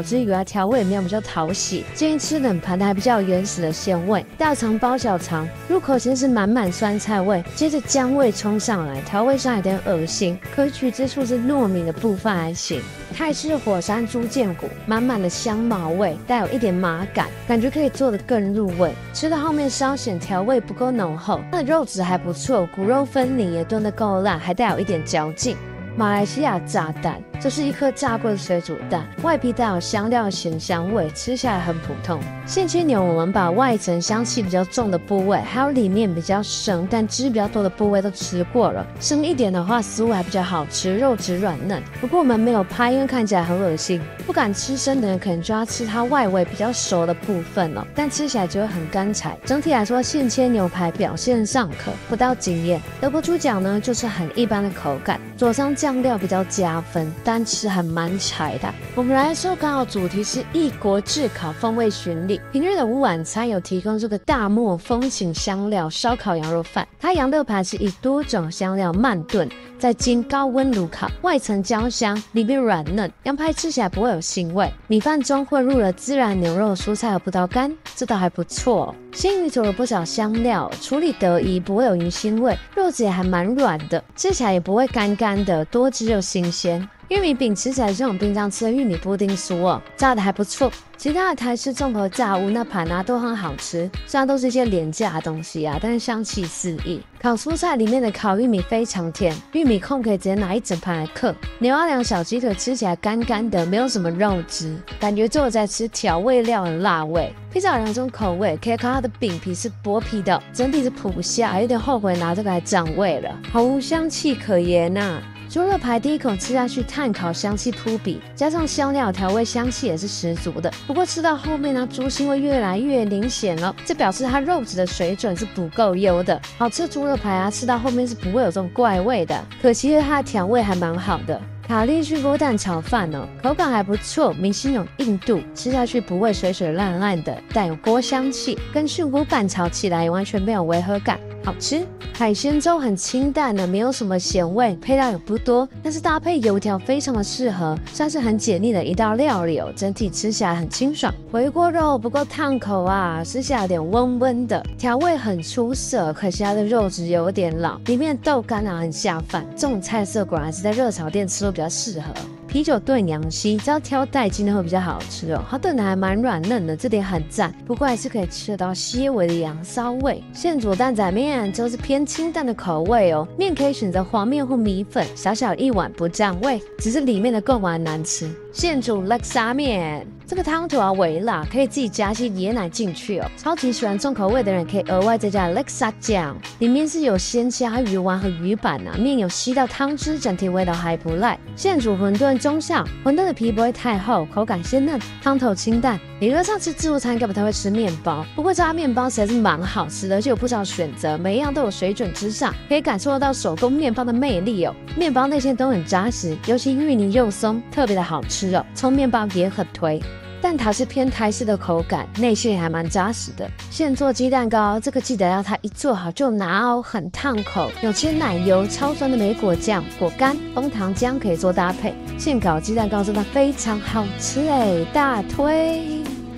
好之余啊，调味没有比较讨喜，建议吃冷盘的还比较有原始的鲜味。大肠包小肠，入口先是满满酸菜味，接着姜味冲上来，调味上有点恶心，可取之处是糯米的部分还行。泰式火山猪腱骨，满满的香茅味，带有一点麻感，感觉可以做得更入味。吃到后面稍显调味不够浓厚，它的肉质还不错，骨肉分离，也炖得够烂，还带有一点嚼劲。马来西亚炸蛋，这是一颗炸过的水煮蛋，外皮带有香料的咸香味，吃起来很普通。现切牛，我们把外层香气比较重的部位，还有里面比较生但汁比较多的部位都吃过了。生一点的话，食物还比较好吃，肉质软嫩。不过我们没有拍，因为看起来很恶心。不敢吃生的人，可能就要吃它外围比较熟的部分了，但吃起来就会很干柴。整体来说，现切牛排表现尚可，不到惊艳。得不出奖呢，就是很一般的口感，佐上酱料比较加分，但吃还蛮柴的。我们来说，刚好主题是异国炙烤风味巡礼。平日的晚餐有提供这个大漠风情香料烧烤羊肉饭，它羊肉排是以多种香料慢炖，再经高温炉烤，外层焦香，里面软嫩，羊排吃起来不会有腥味。米饭中混入了孜然、牛肉、蔬菜和葡萄干，这倒还不错哦。鲜鱼煮了不少香料，处理得宜，不会有鱼腥味，肉质也还蛮软的，吃起来也不会干干的，多汁又新鲜。玉米饼吃起来像我们平常吃的玉米布丁酥哦，炸的还不错。其他的台式综合炸物那盘啊都很好吃，虽然都是一些廉价的东西啊，但是香气四溢。烤蔬菜里面的烤玉米非常甜，玉米控可以直接拿一整盘来嗑。牛阿良小鸡腿吃起来干干的，没有什么肉汁，感觉只有在吃调味料的辣味。披萨有2种口味，可以看它的饼皮是薄皮的，整体是普虾，有点后悔拿这个来涨味了，毫无香气可言啊。猪肉排第一口吃下去，炭烤香气扑鼻，加上香料调味，香气也是十足的。不过吃到后面呢，猪腥味越来越明显了，这表示它肉质的水准是不够优的。好吃的猪肉排啊，吃到后面是不会有这种怪味的。可惜是它的调味还蛮好的。卡利去锅蛋炒饭哦，口感还不错，明星有硬度，吃下去不会水水烂烂的，带有锅香气，跟菌菇拌炒起来也完全没有违和感，好吃。海鲜粥很清淡的，没有什么咸味，配料也不多，但是搭配油条非常的适合，算是很解腻的一道料理哦。整体吃起来很清爽，回锅肉不够烫口啊，吃起来有点温温的，调味很出色，可惜它的肉质有点老，里面的豆干啊很下饭，这种菜色果然是在热炒店吃都比较适合。啤酒炖羊膝，只要挑带筋的会比较好吃哦。它炖的还蛮软嫩的，这点很赞。不过还是可以吃得到些微的羊骚味。现煮蛋仔面就是偏清淡的口味哦，面可以选择黄面或米粉，小小一碗不占味，只是里面的贡丸难吃。现煮叻沙面，这个汤头啊微辣，可以自己加些椰奶进去哦。超级喜欢重口味的人可以额外再加叻沙酱，里面是有鲜虾、鱼丸和鱼板啊，面有吸到汤汁，整体味道还不赖。现煮馄饨中效，馄饨的皮不会太厚，口感鲜嫩，汤头清淡。理论上吃自助餐应该不太会吃面包，不过这家面包实在是蛮好吃的，而且有不少选择，每一样都有水准之上，可以感受得到手工面包的魅力哦。面包内馅都很扎实，尤其芋泥又松，特别的好吃哦。葱面包也很推。蛋挞是偏台式的口感，内馅还蛮扎实的。现做鸡蛋糕，这个记得要它一做好就拿哦，很烫口，有切奶油、超酸的莓果酱、果干、枫糖浆可以做搭配。现烤鸡蛋糕真的非常好吃哎，大推！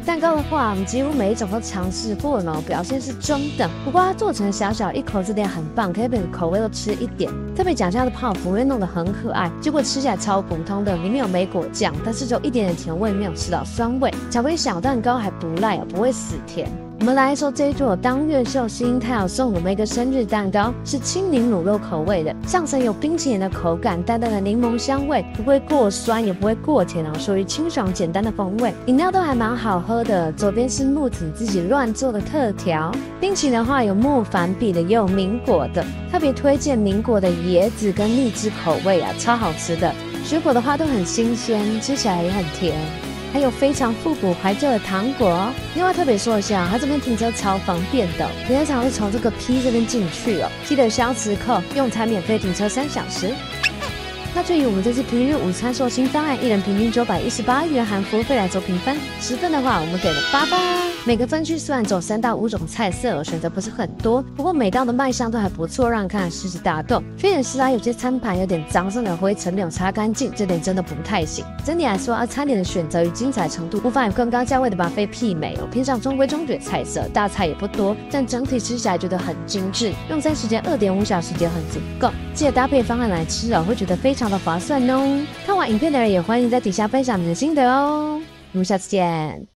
蛋糕的话，我们几乎每一种都尝试过呢，表现是中等。不过它做成小小一口，这点很棒，可以每个口味都吃一点。特别讲究它的泡芙，因为弄得很可爱，结果吃起来超普通的，里面有莓果酱，但是只有一点点甜味，没有吃到酸味。巧克力小蛋糕还不赖哦，不会死甜。我们来说这一桌当月寿星，他有送我们一个生日蛋糕，是青柠乳酪口味的，上层有冰淇淋的口感，淡淡的柠檬香味，不会过酸也不会过甜哦，属于清爽简单的风味。饮料都还蛮好喝的，左边是木子自己乱做的特调，冰淇淋的话有莫凡比的，也有民果的，特别推荐民果的椰子跟荔枝口味啊，超好吃的。水果的话都很新鲜，吃起来也很甜。还有非常复古怀旧的糖果。另外特别说一下，它这边停车超方便的，停车场会从这个 P 这边进去哦，记得消磁扣，用餐免费停车3小时。那对于我们这次平日午餐寿星方案，一人平均918元含服务费来做评分，10分的话我们给了8分。每个分区虽然只有3到5种菜色，选择不是很多，不过每道的卖相都还不错，让人看了狮子大动。缺点是有些餐盘有点脏，甚至灰尘没有擦干净，这点真的不太行。整体来说，餐点的选择与精彩程度无法与更高价位的buffet媲美哦，偏向中规中矩的菜色，大菜也不多，但整体吃起来觉得很精致，用餐时间2.5小时也很足够。记得搭配方案来吃哦，会觉得非常的划算哦。看完影片的人也欢迎在底下分享你的心得哦。我们下次见。